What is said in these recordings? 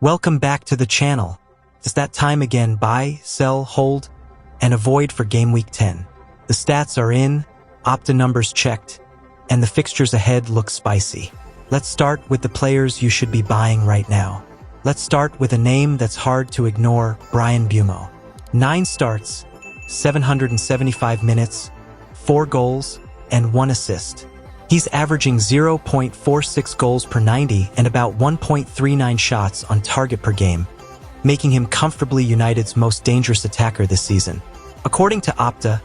Welcome back to the channel. It's that time again: buy, sell, hold, and avoid for Game Week 10. The stats are in, Opta numbers checked, and the fixtures ahead look spicy. Let's start with the players you should be buying right now. Let's start with a name that's hard to ignore: Bryan Mbeumo. 9 starts, 775 minutes, 4 goals, and 1 assist. He's averaging 0.46 goals per 90 and about 1.39 shots on target per game, making him comfortably United's most dangerous attacker this season. According to Opta,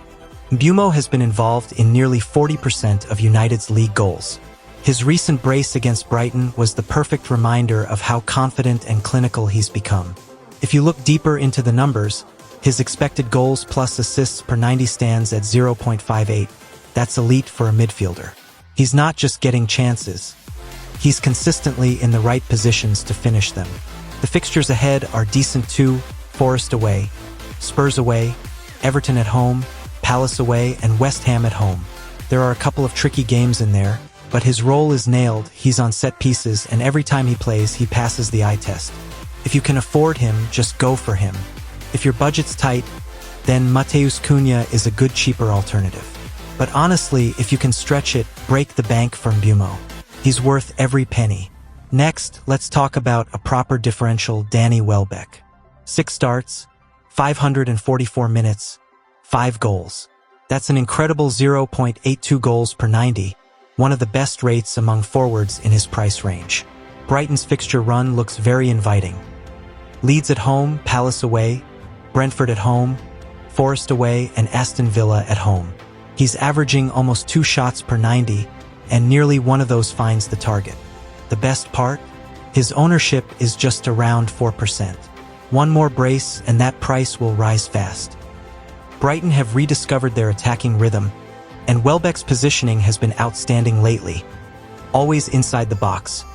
Mbeumo has been involved in nearly 40% of United's league goals. His recent brace against Brighton was the perfect reminder of how confident and clinical he's become. If you look deeper into the numbers, his expected goals plus assists per 90 stands at 0.58. That's elite for a midfielder. He's not just getting chances. He's consistently in the right positions to finish them. The fixtures ahead are decent too: Forest away, Spurs away, Everton at home, Palace away, and West Ham at home. There are a couple of tricky games in there, but his role is nailed. He's on set pieces, and every time he plays, he passes the eye test. If you can afford him, just go for him. If your budget's tight, then Matheus Cunha is a good cheaper alternative. But honestly, if you can stretch it, break the bank for Mbeumo. He's worth every penny. Next, let's talk about a proper differential: Danny Welbeck. 6 starts, 544 minutes, 5 goals. That's an incredible 0.82 goals per 90, one of the best rates among forwards in his price range. Brighton's fixture run looks very inviting. Leeds at home, Palace away, Brentford at home, Forest away, and Aston Villa at home. He's averaging almost 2 shots per 90, and nearly one of those finds the target. The best part? His ownership is just around 4%. One more brace and that price will rise fast. Brighton have rediscovered their attacking rhythm, and Welbeck's positioning has been outstanding lately. Always inside the box,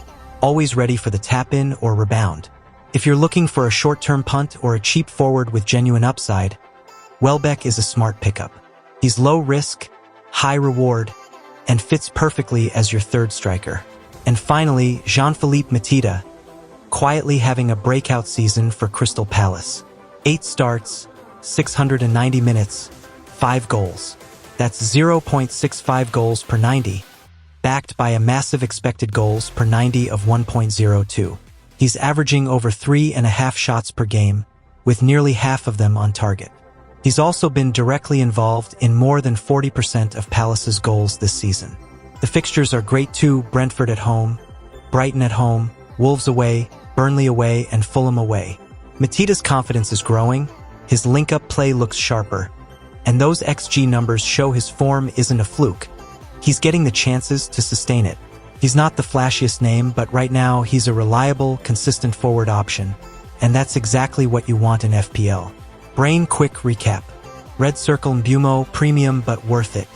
always ready for the tap-in or rebound. If you're looking for a short-term punt or a cheap forward with genuine upside, Welbeck is a smart pickup. He's low risk, high reward, and fits perfectly as your third striker. And finally, Jean-Philippe Mateta, quietly having a breakout season for Crystal Palace. 8 starts, 690 minutes, 5 goals. That's 0.65 goals per 90, backed by a massive expected goals per 90 of 1.02. He's averaging over 3.5 shots per game, with nearly half of them on target. He's also been directly involved in more than 40% of Palace's goals this season. The fixtures are great too: Brentford at home, Brighton at home, Wolves away, Burnley away, and Fulham away. Mateta's confidence is growing, his link-up play looks sharper, and those XG numbers show his form isn't a fluke. He's getting the chances to sustain it. He's not the flashiest name, but right now he's a reliable, consistent forward option, and that's exactly what you want in FPL. Brain quick recap: Red Circle Mbeumo, premium but worth it.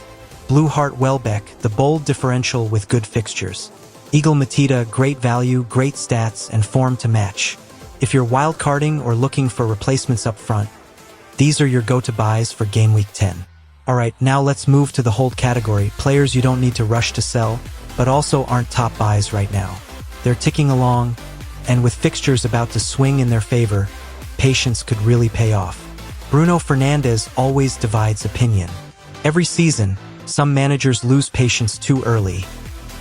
Blue Heart Welbeck, the bold differential with good fixtures. Eagle Mateta, great value, great stats, and form to match. If you're wildcarding or looking for replacements up front, these are your go-to buys for Game Week 10. Alright, now let's move to the hold category: players you don't need to rush to sell, but also aren't top buys right now. They're ticking along, and with fixtures about to swing in their favor, patience could really pay off. Bruno Fernandes always divides opinion. Every season, some managers lose patience too early,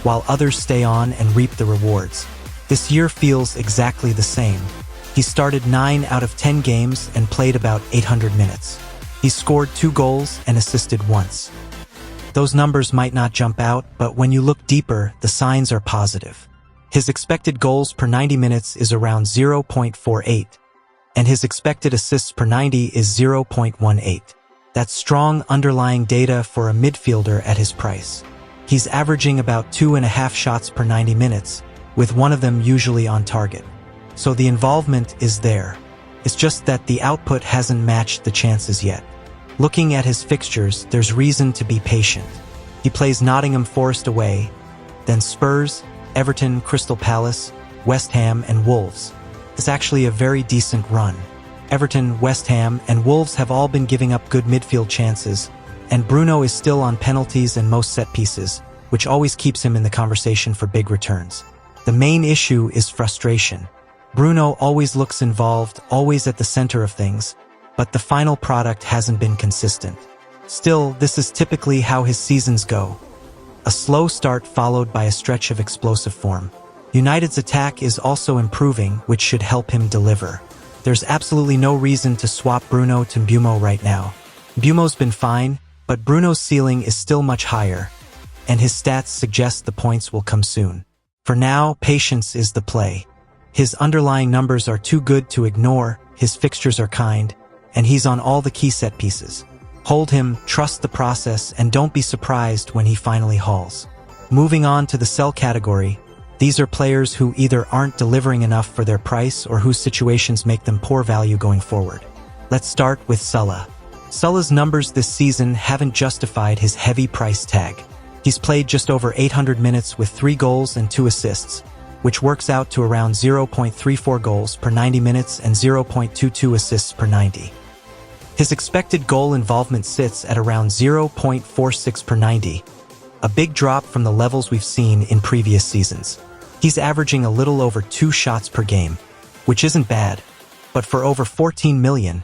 while others stay on and reap the rewards. This year feels exactly the same. He started 9 out of 10 games and played about 800 minutes. He scored 2 goals and assisted once. Those numbers might not jump out, but when you look deeper, the signs are positive. His expected goals per 90 minutes is around 0.48, and his expected assists per 90 is 0.18. That's strong underlying data for a midfielder at his price. He's averaging about 2.5 shots per 90 minutes, with one of them usually on target. So the involvement is there. It's just that the output hasn't matched the chances yet. Looking at his fixtures, there's reason to be patient. He plays Nottingham Forest away, then Spurs, Everton, Crystal Palace, West Ham, and Wolves. It's actually a very decent run. Everton, West Ham, and Wolves have all been giving up good midfield chances, and Bruno is still on penalties and most set pieces, which always keeps him in the conversation for big returns. The main issue is frustration. Bruno always looks involved, always at the center of things, but the final product hasn't been consistent. Still, this is typically how his seasons go. A slow start followed by a stretch of explosive form. United's attack is also improving, which should help him deliver. There's absolutely no reason to swap Bruno to Mbumo right now. Mbumo's been fine, but Bruno's ceiling is still much higher, and his stats suggest the points will come soon. For now, patience is the play. His underlying numbers are too good to ignore, his fixtures are kind, and he's on all the key set pieces. Hold him, trust the process, and don't be surprised when he finally hauls. Moving on to the sell category, these are players who either aren't delivering enough for their price or whose situations make them poor value going forward. Let's start with Salah. Salah's numbers this season haven't justified his heavy price tag. He's played just over 800 minutes with 3 goals and 2 assists, which works out to around 0.34 goals per 90 minutes and 0.22 assists per 90. His expected goal involvement sits at around 0.46 per 90, a big drop from the levels we've seen in previous seasons. He's averaging a little over 2 shots per game, which isn't bad, but for over 14 million,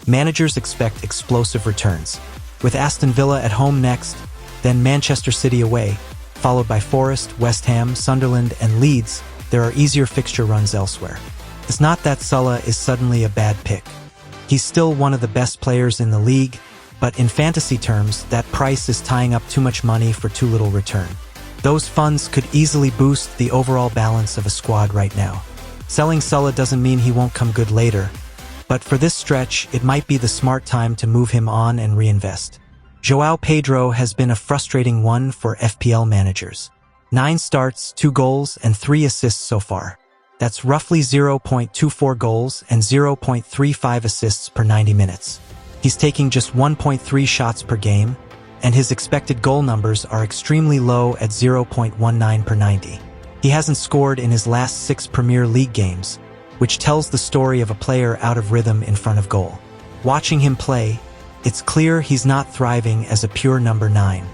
managers expect explosive returns. With Aston Villa at home next, then Manchester City away, followed by Forest, West Ham, Sunderland, and Leeds, there are easier fixture runs elsewhere. It's not that Salah is suddenly a bad pick. He's still one of the best players in the league, but in fantasy terms, that price is tying up too much money for too little return. Those funds could easily boost the overall balance of a squad right now. Selling Salah doesn't mean he won't come good later, but for this stretch, it might be the smart time to move him on and reinvest. João Pedro has been a frustrating one for FPL managers. 9 starts, 2 goals, and 3 assists so far. That's roughly 0.24 goals and 0.35 assists per 90 minutes. He's taking just 1.3 shots per game, and his expected goal numbers are extremely low at 0.19 per 90. He hasn't scored in his last 6 Premier League games, which tells the story of a player out of rhythm in front of goal. Watching him play, it's clear he's not thriving as a pure number 9.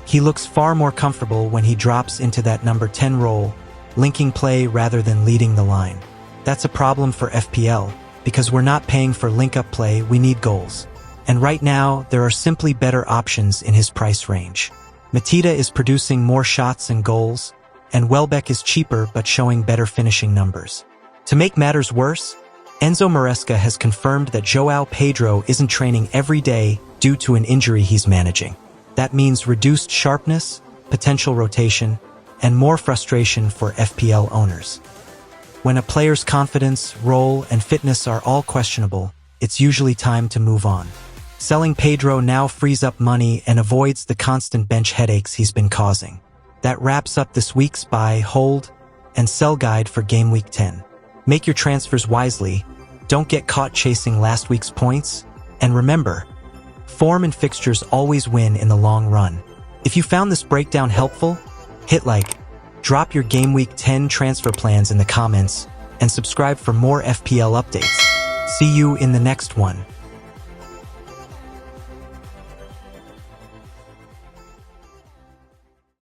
He looks far more comfortable when he drops into that number 10 role, linking play rather than leading the line. That's a problem for FPL, because we're not paying for link-up play, we need goals. And right now, there are simply better options in his price range. Matita is producing more shots and goals, and Welbeck is cheaper but showing better finishing numbers. To make matters worse, Enzo Maresca has confirmed that João Pedro isn't training every day due to an injury he's managing. That means reduced sharpness, potential rotation, and more frustration for FPL owners. When a player's confidence, role, and fitness are all questionable, it's usually time to move on. Selling Pedro now frees up money and avoids the constant bench headaches he's been causing. That wraps up this week's buy, hold, and sell guide for Game Week 10. Make your transfers wisely, don't get caught chasing last week's points, and remember, form and fixtures always win in the long run. If you found this breakdown helpful, hit like, drop your Game Week 10 transfer plans in the comments, and subscribe for more FPL updates. See you in the next one.